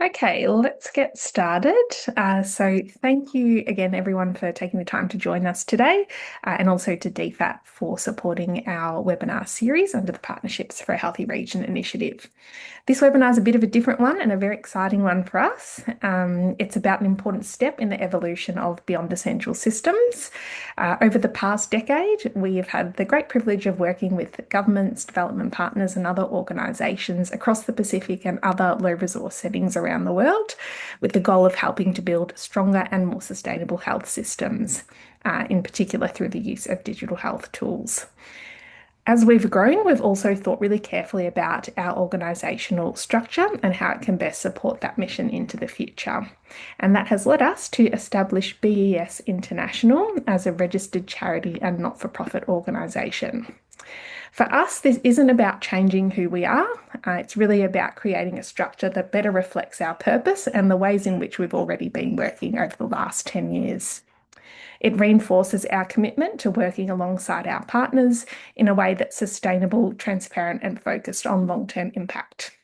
Okay, let's get started. So, thank you again, everyone, for taking the time to join us today, and also to DFAT for supporting our webinar series under the Partnerships for a Healthy Region initiative. This webinar is a bit of a different one and a very exciting one for us. It's about an important step in the evolution of beyond essential systems. Over the past decade, we have had the great privilege of working with governments, development partners, and other organisations across the Pacific and other low resource settings around the world, with the goal of helping to build stronger and more sustainable health systems, in particular through the use of digital health tools. As we've grown, we've also thought really carefully about our organisational structure and how it can best support that mission into the future. And that has led us to establish BES International as a registered charity and not-for-profit organisation. For us, this isn't about changing who we are. It's really about creating a structure that better reflects our purpose and the ways in which we've already been working over the last 10 years. It reinforces our commitment to working alongside our partners in a way that's sustainable, transparent, and focused on long-term impact.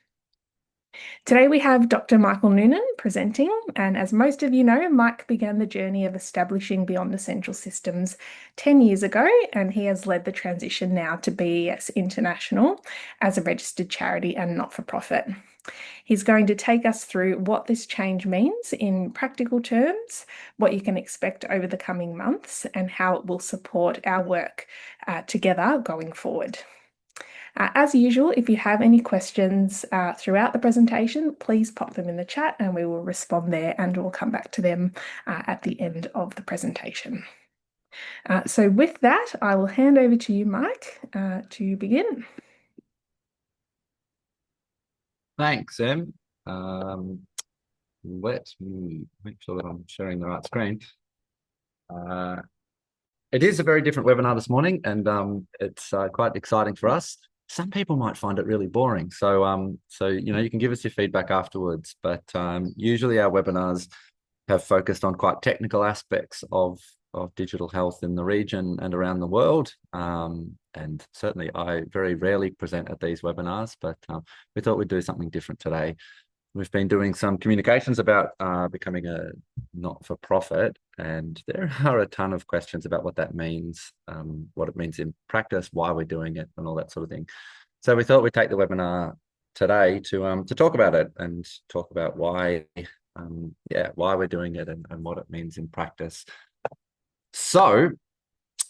Today we have Dr. Michael Nunan presenting, and as most of you know, Mike began the journey of establishing Beyond Essential Systems 10 years ago, and he has led the transition now to BES International as a registered charity and not-for-profit. He's going to take us through what this change means in practical terms, what you can expect over the coming months, and how it will support our work together going forward. As usual, if you have any questions throughout the presentation, please pop them in the chat and we will respond there, and we'll come back to them at the end of the presentation. So with that, I will hand over to you, Mike, to begin. Thanks, Em. Let me make sure that I'm sharing the right screen. It is a very different webinar this morning, and it's quite exciting for us. Some people might find it really boring, so you can give us your feedback afterwards. But usually our webinars have focused on quite technical aspects of digital health in the region and around the world. And certainly I very rarely present at these webinars, but we thought we'd do something different today. We've been doing some communications about becoming a not-for-profit, and there are a ton of questions about what that means, what it means in practice, why we're doing it, and all that sort of thing. So we thought we'd take the webinar today to talk about it and talk about why we're doing it and what it means in practice. So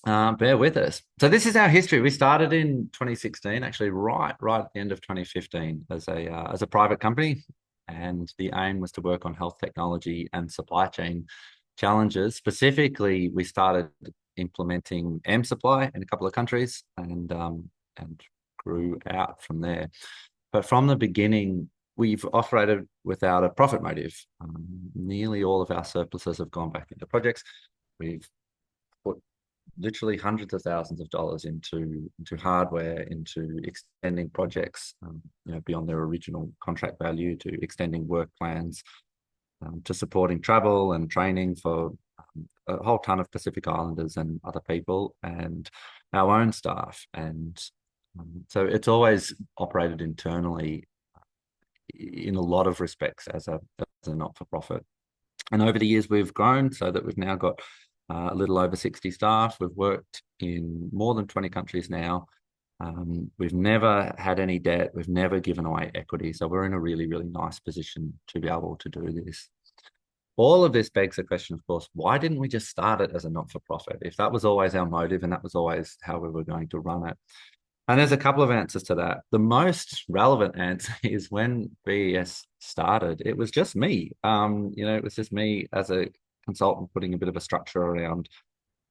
bear with us. So this is our history. We started in 2016, actually right at the end of 2015 as a private company. And the aim was to work on health technology and supply chain challenges. Specifically, we started implementing M-Supply in a couple of countries and grew out from there. But from the beginning, we've operated without a profit motive. Nearly all of our surpluses have gone back into projects. We've put literally hundreds of thousands of dollars into hardware, into extending projects, beyond their original contract value, to extending work plans, to supporting travel and training for a whole ton of Pacific Islanders and other people, and our own staff. And so it's always operated internally in a lot of respects as a not-for-profit. And over the years, we've grown so that we've now got a little over 60 staff. We've worked in more than 20 countries now. We've never had any debt. We've never given away equity. So we're in a really, really nice position to be able to do this. All of this begs the question, of course, why didn't we just start it as a not-for-profit? If that was always our motive and that was always how we were going to run it. And there's a couple of answers to that. The most relevant answer is when BES started, it was just me. It was just me as a consultant putting a bit of a structure around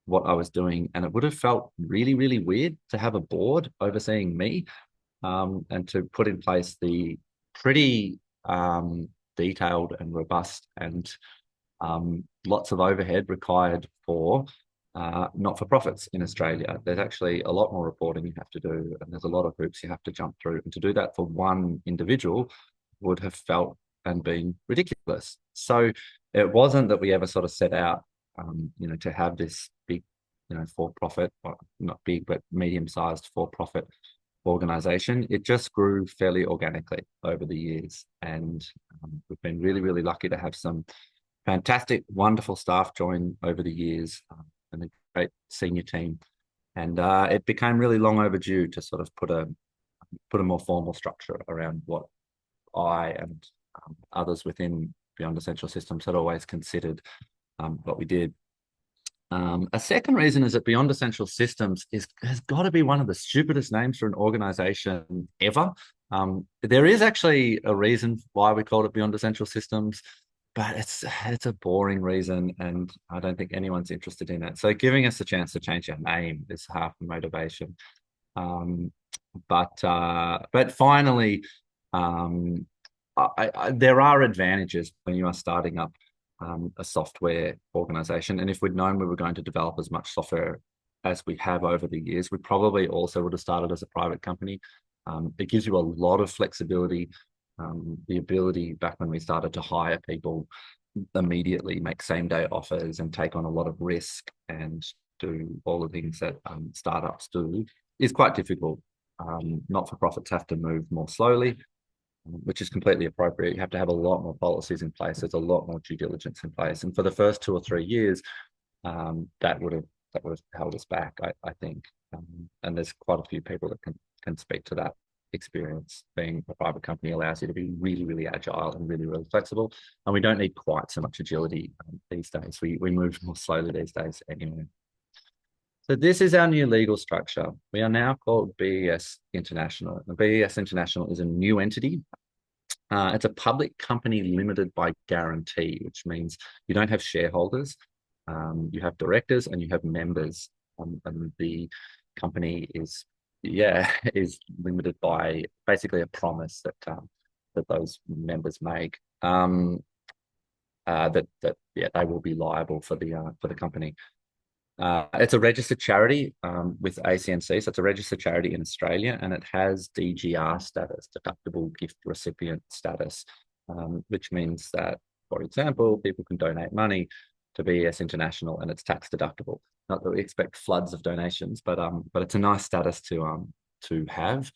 what I was doing. And it would have felt really, really weird to have a board overseeing me, and to put in place the pretty detailed and robust and lots of overhead required for not-for-profits in Australia. There's actually a lot more reporting you have to do, and there's a lot of hoops you have to jump through. And to do that for one individual would have felt and been ridiculous. So it wasn't that we ever sort of set out, to have this big, for-profit, not big, but medium-sized for-profit organization. It just grew fairly organically over the years. And we've been really, really lucky to have some fantastic, wonderful staff join over the years, and a great senior team. And it became really long overdue to sort of put a more formal structure around what I and others within Beyond Essential Systems had always considered what we did. A second reason is that Beyond Essential Systems has got to be one of the stupidest names for an organization ever. There is actually a reason why we called it Beyond Essential Systems, but it's a boring reason, and I don't think anyone's interested in it. So giving us a chance to change our name is half the motivation. But finally, there are advantages when you are starting up a software organization. And if we'd known we were going to develop as much software as we have over the years, we probably also would have started as a private company. It gives you a lot of flexibility, the ability back when we started to hire people immediately, make same day offers and take on a lot of risk and do all the things that startups do is quite difficult. Not-for-profits have to move more slowly, which is completely appropriate. You have to have a lot more policies in place. There's a lot more due diligence in place. And for the first 2 or 3 years, that would have held us back, I think. And there's quite a few people that can speak to that experience. Being a private company allows you to be really, really agile and really, really flexible. And we don't need quite so much agility these days. We move more slowly these days anyway. So this is our new legal structure. We are now called BES International. The BES International is a new entity. It's a public company limited by guarantee, which means you don't have shareholders. You have directors and you have members. And the company is limited by basically a promise that those members make, that they will be liable for the company. It's a registered charity with ACNC, so it's a registered charity in Australia, and it has DGR status, deductible gift recipient status, which means that, for example, people can donate money to BES International and it's tax deductible. Not that we expect floods of donations, but it's a nice status to have,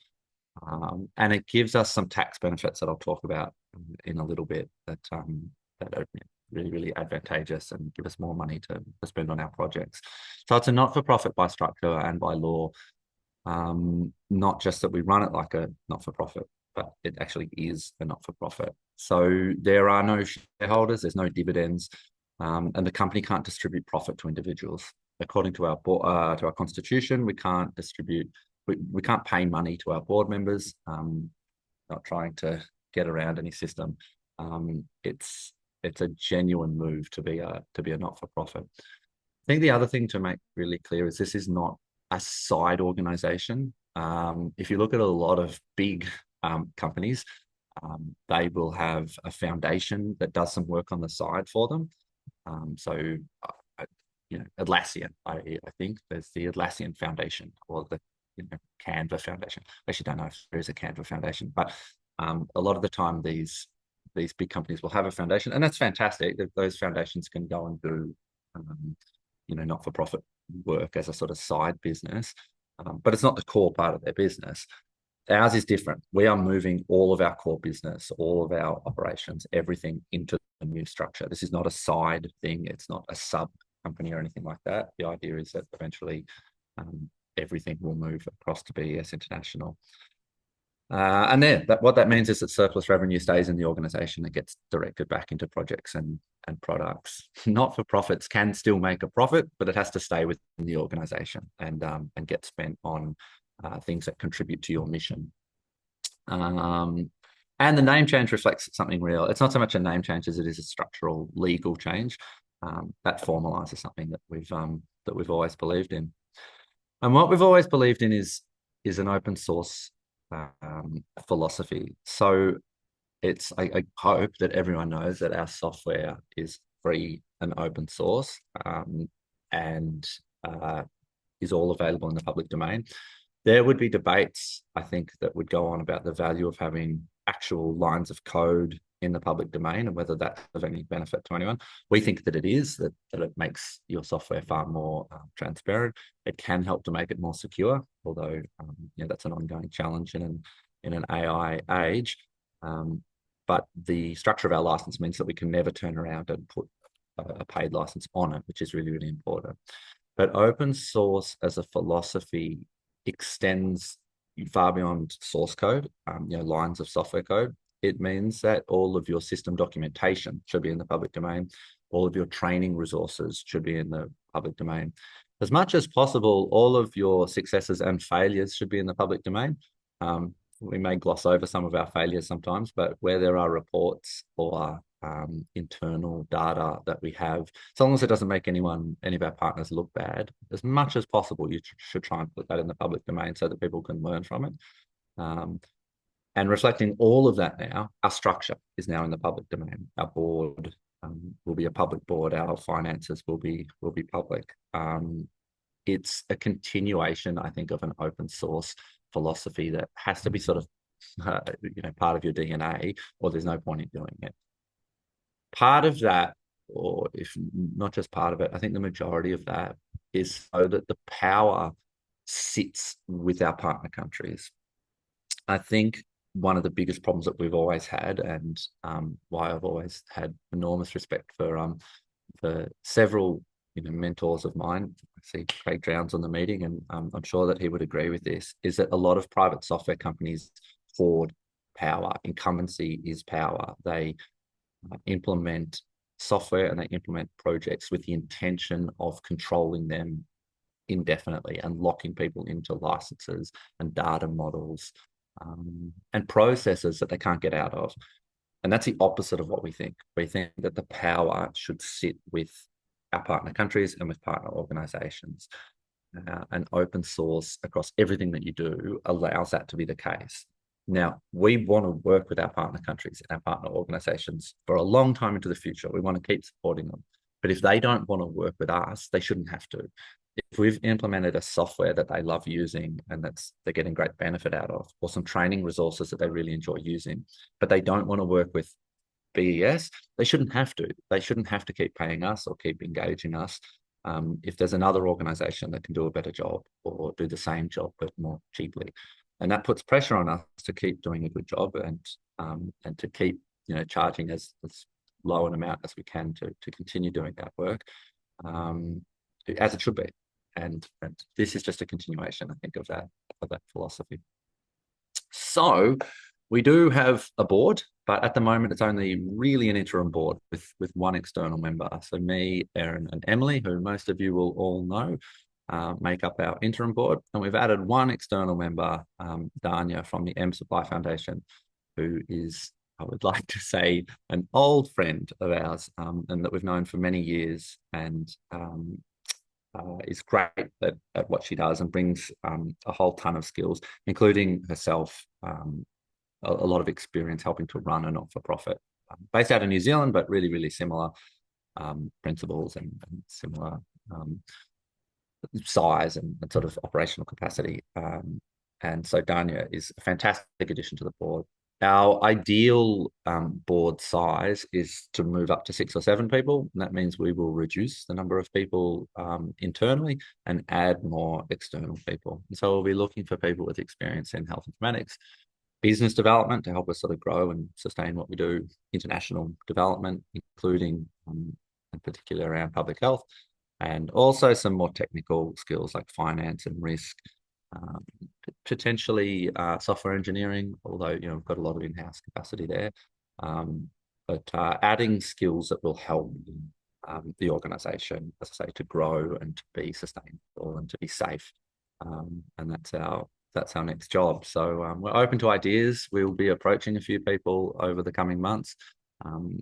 and it gives us some tax benefits that I'll talk about in a little bit that are really, really advantageous and give us more money to spend on our projects. So it's a not-for-profit by structure and by law, not just that we run it like a not-for-profit, but it actually is a not-for-profit. So there are no shareholders, there's no dividends, and the company can't distribute profit to individuals. According to our constitution, we can't we can't pay money to our board members. Not trying to get around any system. It's a genuine move to be a not-for-profit. I think the other thing to make really clear is this is not a side organization. If you look at a lot of big companies, they will have a foundation that does some work on the side for them. Atlassian, I think there's the Atlassian Foundation or the Canva Foundation. I actually don't know if there is a Canva Foundation, but a lot of the time these big companies will have a foundation, and that's fantastic. Those foundations can go and do, not-for-profit work as a sort of side business, but it's not the core part of their business. Ours is different. We are moving all of our core business, all of our operations, everything into the new structure. This is not a side thing. It's not a sub company or anything like that. The idea is that eventually everything will move across to BES International. What that means is that surplus revenue stays in the organization. It gets directed back into projects and products. Not-for-profits can still make a profit, but it has to stay within the organization and get spent on things that contribute to your mission. And the name change reflects something real. It's not so much a name change as it is a structural legal change. That formalises something that we've always believed in. And what we've always believed in is an open source philosophy. So I hope that everyone knows that our software is free and open source, and is all available in the public domain. There would be debates, I think, that would go on about the value of having actual lines of code in the public domain and whether that's of any benefit to anyone. We think that it is, that it makes your software far more transparent. It can help to make it more secure, although that's an ongoing challenge in an AI age. But the structure of our license means that we can never turn around and put a paid license on it, which is really, really important. But open source as a philosophy extends far beyond source code, lines of software code. It means that all of your system documentation should be in the public domain. All of your training resources should be in the public domain. As much as possible, all of your successes and failures should be in the public domain. We may gloss over some of our failures sometimes, but where there are reports or internal data that we have, as long as it doesn't make any of our partners look bad, as much as possible, you should try and put that in the public domain so that people can learn from it. And reflecting all of that now, our structure is now in the public domain. Our board will be a public board. Our finances will be public. It's a continuation, I think, of an open source philosophy that has to be sort of, part of your DNA, or there's no point in doing it. Part of that, or if not just part of it, I think the majority of that is so that the power sits with our partner countries. I think one of the biggest problems that we've always had, and why I've always had enormous respect for several mentors of mine. I see Craig Drowns on the meeting, and I'm sure that he would agree with this, is that a lot of private software companies hoard power. Incumbency is power. They implement software and they implement projects with the intention of controlling them indefinitely and locking people into licenses and data models and processes that they can't get out of. And that's the opposite of what we think. We think that the power should sit with our partner countries and with partner organizations. And open source across everything that you do allows that to be the case. Now, we want to work with our partner countries and our partner organizations for a long time into the future. We want to keep supporting them. But if they don't want to work with us, they shouldn't have to. If we've implemented a software that they love using and they're getting great benefit out of, or some training resources that they really enjoy using, but they don't want to work with BES, they shouldn't have to. They shouldn't have to keep paying us or keep engaging us. If there's another organization that can do a better job or do the same job but more cheaply. And that puts pressure on us to keep doing a good job and to keep charging as low an amount as we can to continue doing that work as it should be. And this is just a continuation, I think, of that philosophy. So we do have a board, but at the moment it's only really an interim board with one external member. So me, Erin, and Emily, who most of you will all know, make up our interim board. And we've added one external member, Danya from the M Supply Foundation, who is, I would like to say, an old friend of ours and that we've known for many years, and is great at what she does and brings a whole ton of skills, including herself, a lot of experience helping to run a not-for-profit based out of New Zealand, but really, really similar principles and similar size and sort of operational capacity. And so Danya is a fantastic addition to the board. Our ideal board size is to move up to 6 or 7 people. And that means we will reduce the number of people internally and add more external people. And so we'll be looking for people with experience in health informatics, business development to help us sort of grow and sustain what we do, international development, including in particular around public health, and also some more technical skills like finance and risk, potentially software engineering, although we've got a lot of in-house capacity there, but adding skills that will help the organisation, as I say, to grow and to be sustainable and to be safe, and that's our next job. So we're open to ideas. We'll be approaching a few people over the coming months.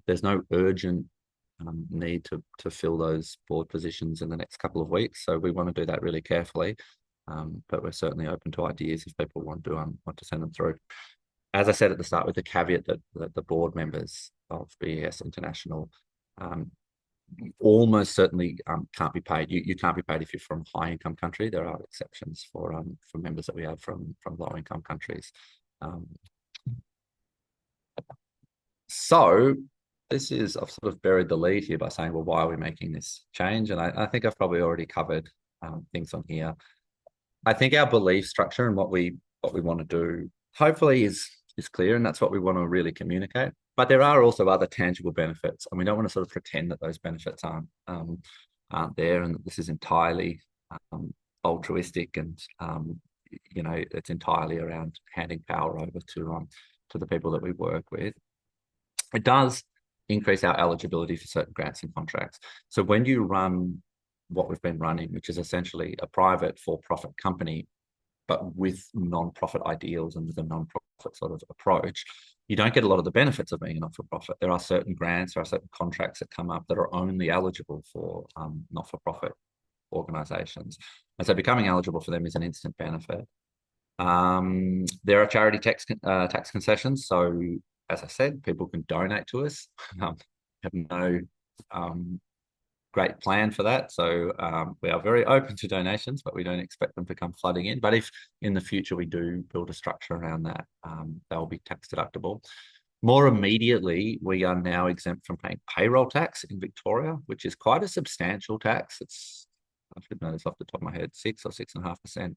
There's no urgent need to fill those board positions in the next couple of weeks, so we want to do that really carefully. But we're certainly open to ideas if people want to send them through. As I said at the start, with the caveat that the board members of BES International almost certainly can't be paid. You can't be paid if you're from a high income country. There are exceptions for members that we have from low income countries. So this is, I've sort of buried the lead here by saying, well, why are we making this change? And I think I've probably already covered things on here. I think our belief structure and what we want to do hopefully is clear, and that's what we want to really communicate. But there are also other tangible benefits, and we don't want to sort of pretend that those benefits aren't there, and that this is entirely altruistic, and it's entirely around handing power over to the people that we work with. It does increase our eligibility for certain grants and contracts. So when you run what we've been running, which is essentially a private for-profit company, but with non-profit ideals and with a non-profit sort of approach, you don't get a lot of the benefits of being a not-for-profit. There are certain grants, there are certain contracts that come up that are only eligible for not-for-profit organisations. And so becoming eligible for them is an instant benefit. There are charity tax concessions. So as I said, people can donate to us. Have no great plan for that. So we are very open to donations, but we don't expect them to come flooding in. But if in the future we do build a structure around that, they'll be tax deductible. More immediately, we are now exempt from paying payroll tax in Victoria, which is quite a substantial tax. It's, I should know this off the top of my head, 6 or 6.5%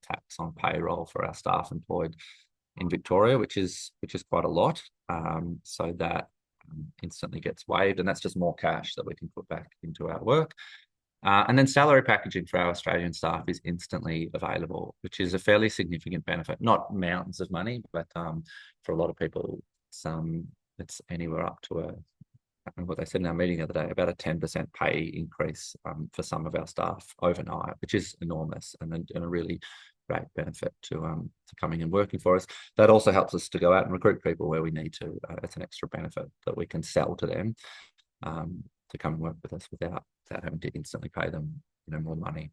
tax on payroll for our staff employed in Victoria, which is quite a lot. So that instantly gets waived, and that's just more cash that we can put back into our work. And then salary packaging for our Australian staff is instantly available, which is a fairly significant benefit. Not mountains of money, but for a lot of people, it's anywhere up to I don't know what they said in our meeting the other day, about a 10% pay increase for some of our staff overnight, which is enormous and a really great benefit to coming and working for us. That also helps us to go out and recruit people where we need to. It's an extra benefit that we can sell to them to come and work with us without having to instantly pay them, more money.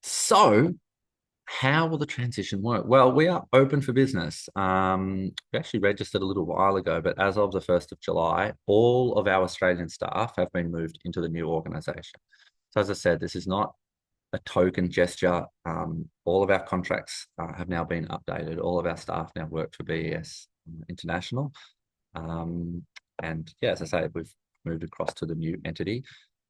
So how will the transition work? Well, we are open for business. We actually registered a little while ago, but as of the 1st of July, all of our Australian staff have been moved into the new organisation. So as I said, this is not a token gesture. All of our contracts have now been updated. All of our staff now work for BES International. And yeah, as I say, we've moved across to the new entity.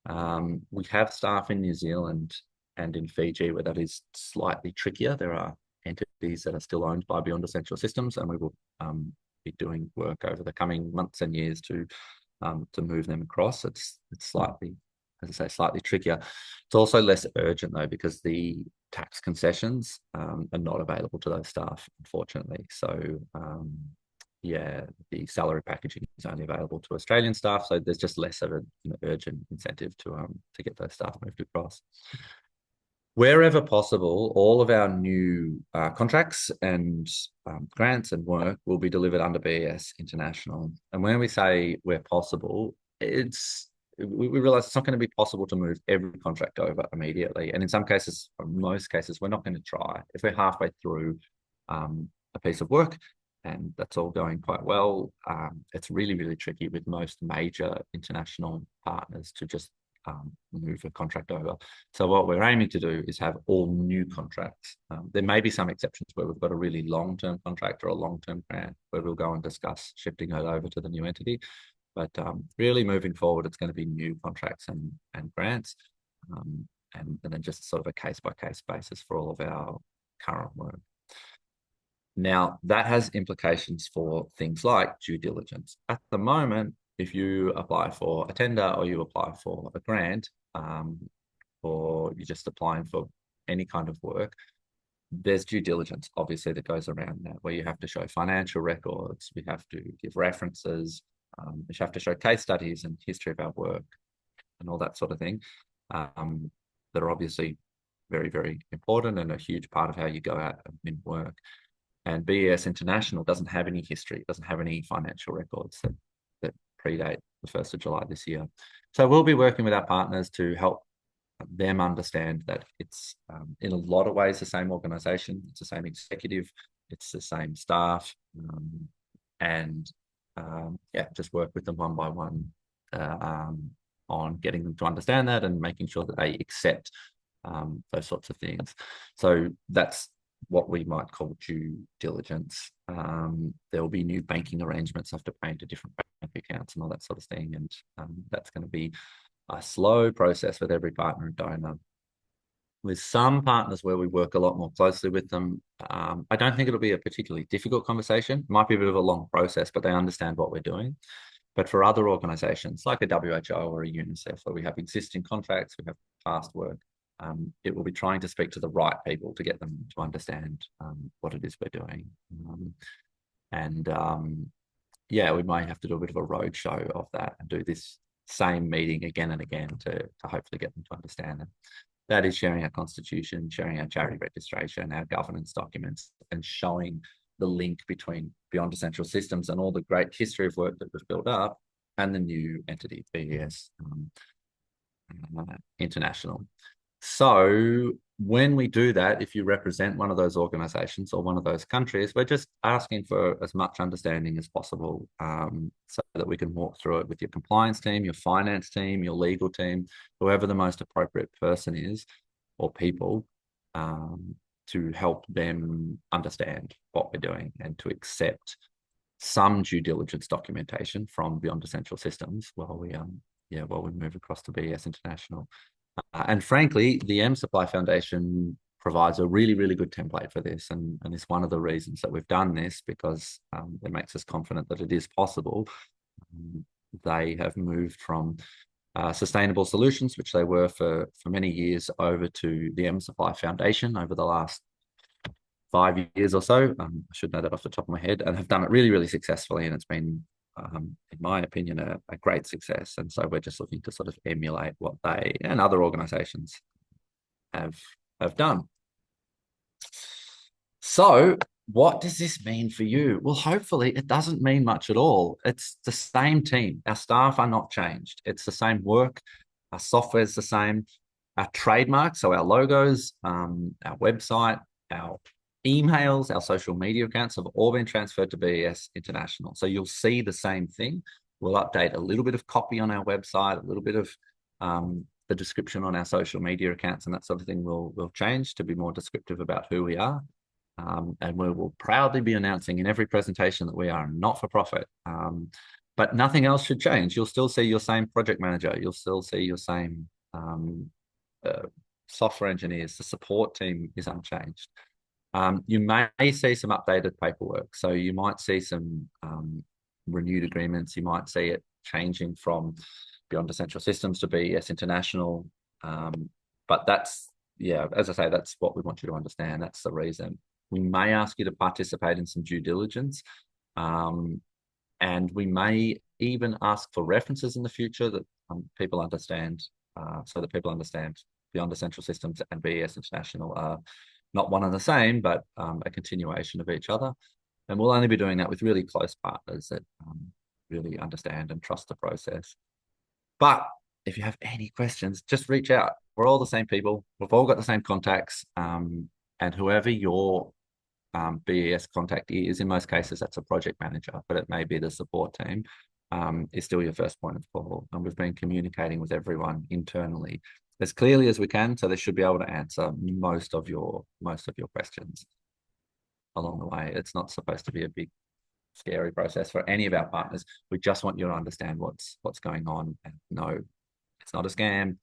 We have staff in New Zealand and in Fiji where that is slightly trickier. There are entities that are still owned by Beyond Essential Systems, and we will be doing work over the coming months and years to move them across. It's slightly, as I say, slightly trickier. It's also less urgent though, because the tax concessions are not available to those staff, unfortunately. So yeah, the salary packaging is only available to Australian staff, so there's just less of an urgent incentive to get those staff moved across. Wherever possible, all of our new contracts and grants and work will be delivered under BES International. And when we say where possible, we realize it's not going to be possible to move every contract over immediately. And in some cases, or most cases, we're not going to try. If we're halfway through a piece of work and that's all going quite well, it's really, really tricky with most major international partners to just move a contract over. So what we're aiming to do is have all new contracts. There may be some exceptions where we've got a really long-term contract or a long-term grant where we'll go and discuss shifting it over to the new entity. But really moving forward, it's going to be new contracts and grants, and then just sort of a case-by-case basis for all of our current work. Now, that has implications for things like due diligence. At the moment, if you apply for a tender or you apply for a grant, or you're just applying for any kind of work, there's due diligence, obviously, that goes around that, where you have to show financial records, we have to give references, we have to show case studies and history of our work and all that sort of thing, that are obviously very, very important and a huge part of how you go out and win work. And BES International doesn't have any history, doesn't have any financial records that predate the 1st of July this year. So we'll be working with our partners to help them understand that it's in a lot of ways the same organisation, it's the same executive, it's the same staff, and yeah, just work with them one by one on getting them to understand that and making sure that they accept those sorts of things. So that's what we might call due diligence. There will be new banking arrangements have to pay into different bank accounts and all that sort of thing. And that's going to be a slow process with every partner and donor. With some partners where we work a lot more closely with them, I don't think it'll be a particularly difficult conversation. It might be a bit of a long process, but they understand what we're doing. But for other organisations like a WHO or a UNICEF, where we have existing contracts, we have past work, it will be trying to speak to the right people to get them to understand what it is we're doing. Yeah, we might have to do a bit of a roadshow of that and do this same meeting again and again to hopefully get them to understand it. That is sharing our constitution, sharing our charity registration, our governance documents, and showing the link between Beyond Essential Systems and all the great history of work that was built up and the new entity, BES International. So when we do that, if you represent one of those organizations or one of those countries, we're just asking for as much understanding as possible so that we can walk through it with your compliance team, your finance team, your legal team, whoever the most appropriate person is or people to help them understand what we're doing and to accept some due diligence documentation from Beyond Essential Systems while we move across to BES International. And frankly, the M Supply Foundation provides a really, really good template for this. And it's one of the reasons that we've done this because it makes us confident that it is possible. They have moved from sustainable solutions, which they were for many years, over to the M Supply Foundation over the last 5 years or so. I should know that off the top of my head, and have done it really, really successfully. And it's been, in my opinion, a great success. And so we're just looking to sort of emulate what they and other organizations have done. So what does this mean for you? Well, hopefully it doesn't mean much at all. It's the same team. Our staff are not changed. It's the same work. Our software is the same. Our trademarks, so our logos, our website, our emails, our social media accounts have all been transferred to BES International. So you'll see the same thing. We'll update a little bit of copy on our website, a little bit of the description on our social media accounts and that sort of thing will change to be more descriptive about who we are. And we will proudly be announcing in every presentation that we are not for profit. But nothing else should change. You'll still see your same project manager. You'll still see your same software engineers. The support team is unchanged. You may see some updated paperwork. So you might see some renewed agreements. You might see it changing from Beyond Essential Systems to BES International. But that's, yeah, as I say, that's what we want you to understand. That's the reason. We may ask you to participate in some due diligence. And we may even ask for references in the future that people understand, so that people understand Beyond Essential Systems and BES International are not one and the same, but a continuation of each other. And we'll only be doing that with really close partners that really understand and trust the process. But if you have any questions, just reach out. We're all the same people. We've all got the same contacts. And whoever your BES contact is, in most cases, that's a project manager, but it may be the support team, is still your first point of call. And we've been communicating with everyone internally as clearly as we can, so they should be able to answer most of your questions along the way. It's not supposed to be a big, scary process for any of our partners. We just want you to understand what's going on and know it's not a scam,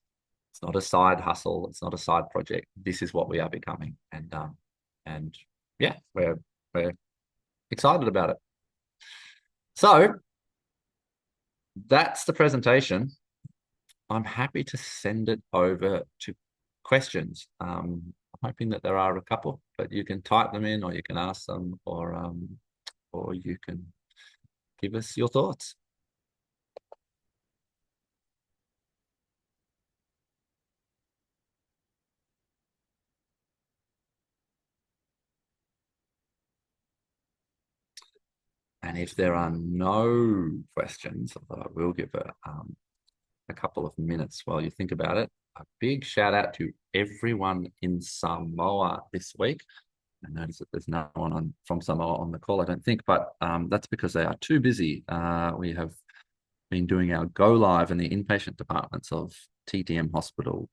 it's not a side hustle, it's not a side project. This is what we are becoming, and yeah, we're excited about it. So that's the presentation. I'm happy to send it over to questions. I'm hoping that there are a couple, but you can type them in, or you can ask them, or you can give us your thoughts. And if there are no questions, although I will give a couple of minutes while you think about it, a big shout out to everyone in Samoa this week. I notice that there's no one from Samoa on the call, I don't think, but that's because they are too busy. We have been doing our go live in the inpatient departments of TTM Hospital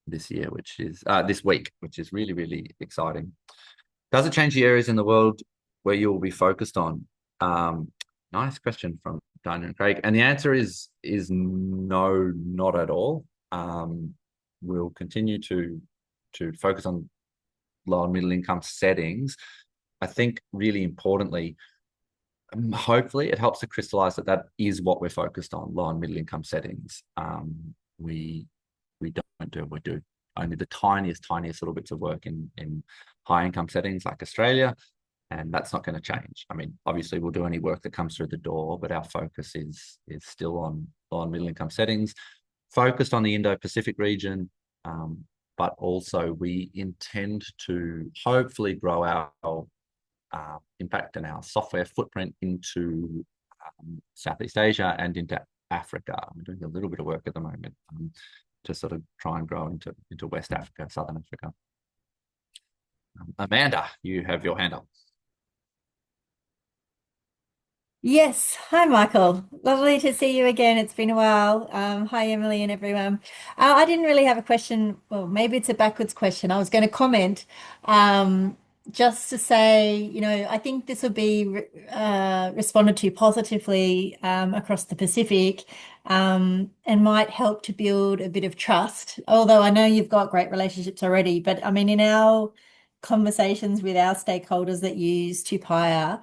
this year, which is this week, which is really, really exciting. Does it change the areas in the world where you will be focused on? Nice question from Diana and Craig. And the answer is no, not at all. We'll continue to focus on low and middle income settings. I think really importantly, hopefully it helps to crystallize that is what we're focused on, low and middle income settings. We we do only the tiniest little bits of work in high income settings like Australia, and that's not going to change. I mean, obviously we'll do any work that comes through the door, but our focus is still on low and middle income settings, focused on the Indo-Pacific region, but also we intend to hopefully grow our impact and our software footprint into Southeast Asia and into Africa. I'm doing a little bit of work at the moment to sort of try and grow into West Africa, Southern Africa. Amanda, you have your hand up. Yes. Hi, Michael. Lovely to see you again. It's been a while. Hi, Emily and everyone. I didn't really have a question. Well, maybe it's a backwards question. I was going to comment just to say, I think this will be responded to positively across the Pacific and might help to build a bit of trust. Although I know you've got great relationships already, but I mean, in our conversations with our stakeholders that use Tupaya,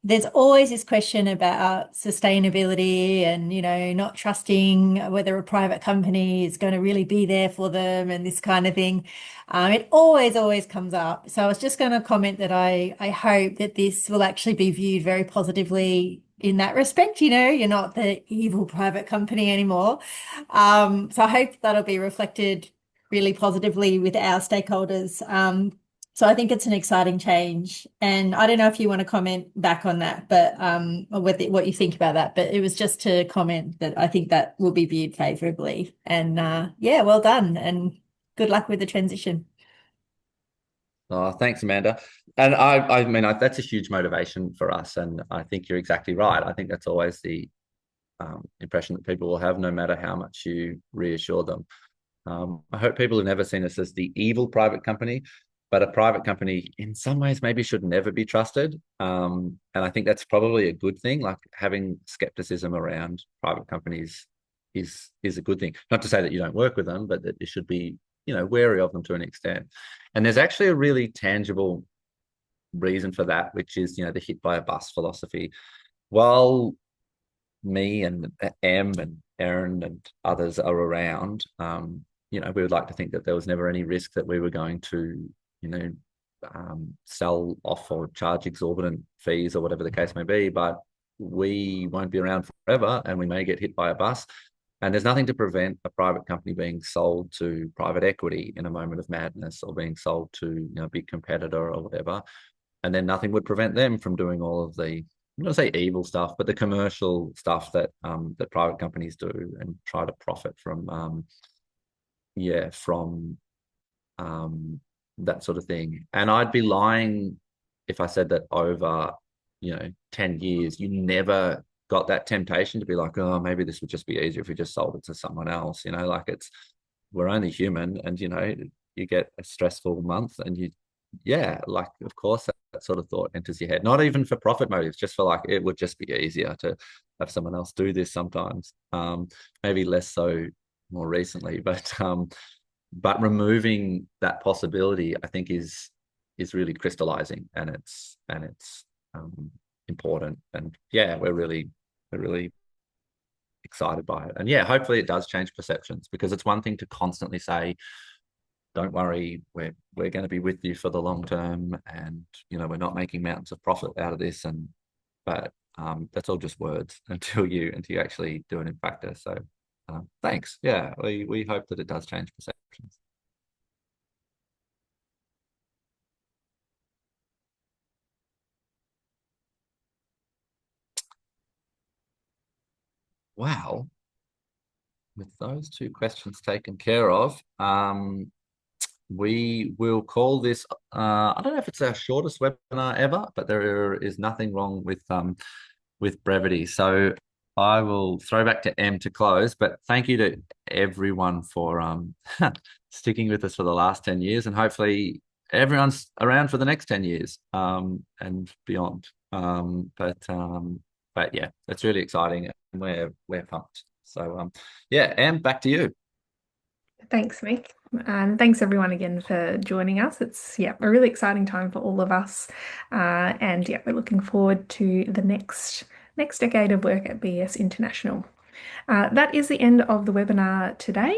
there's always this question about sustainability and, not trusting whether a private company is going to really be there for them and this kind of thing. It always comes up. So I was just going to comment that I hope that this will actually be viewed very positively in that respect. You're not the evil private company anymore. So I hope that'll be reflected really positively with our stakeholders. So I think it's an exciting change. And I don't know if you want to comment back on that, but or what you think about that. But it was just to comment that I think that will be viewed favorably. And yeah, well done and good luck with the transition. Oh, thanks, Amanda. And I mean, that's a huge motivation for us. And I think you're exactly right. I think that's always the impression that people will have, no matter how much you reassure them. I hope people have never seen us as the evil private company, but a private company in some ways maybe should never be trusted. And I think that's probably a good thing. Like having skepticism around private companies is a good thing. Not to say that you don't work with them, but that you should be, wary of them to an extent. And there's actually a really tangible reason for that, which is, the hit by a bus philosophy. While me and Em and Erin and others are around, we would like to think that there was never any risk that we were going to, sell off or charge exorbitant fees or whatever the case may be. But we won't be around forever and we may get hit by a bus. And there's nothing to prevent a private company being sold to private equity in a moment of madness or being sold to, a big competitor or whatever. And then nothing would prevent them from doing all of the, I'm not say evil stuff, but the commercial stuff that that private companies do and try to profit from, that sort of thing. And I'd be lying if I said that over, 10 years, you never got that temptation to be like, oh, maybe this would just be easier if we just sold it to someone else. Like we're only human and, you get a stressful month and like, of course, that sort of thought enters your head, not even for profit motives, just for like, it would just be easier to have someone else do this sometimes. Maybe less so more recently, but removing that possibility, I think is really crystallizing and it's important. And yeah, we're really excited by it. And yeah, hopefully it does change perceptions, because it's one thing to constantly say, don't worry, we're going to be with you for the long term, and we're not making mountains of profit out of this, but that's all just words until you actually do it in practice. So thanks. Yeah, we hope that it does change perceptions. Wow. With those two questions taken care of, we will call this, I don't know if it's our shortest webinar ever, but there is nothing wrong with brevity. So I will throw back to Em to close, but thank you to everyone for sticking with us for the last 10 years, and hopefully everyone's around for the next 10 years and beyond. But yeah, it's really exciting and we're pumped. So yeah, Em, back to you. Thanks, Mick. And thanks everyone again for joining us. It's a really exciting time for all of us. And we're looking forward to the next decade of work at BES International. That is the end of the webinar today.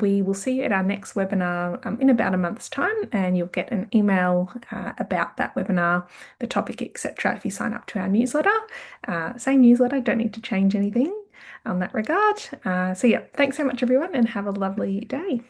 We will see you at our next webinar in about a month's time, and you'll get an email about that webinar, the topic, etc. if you sign up to our newsletter. Same newsletter, don't need to change anything on that regard. So thanks so much everyone and have a lovely day.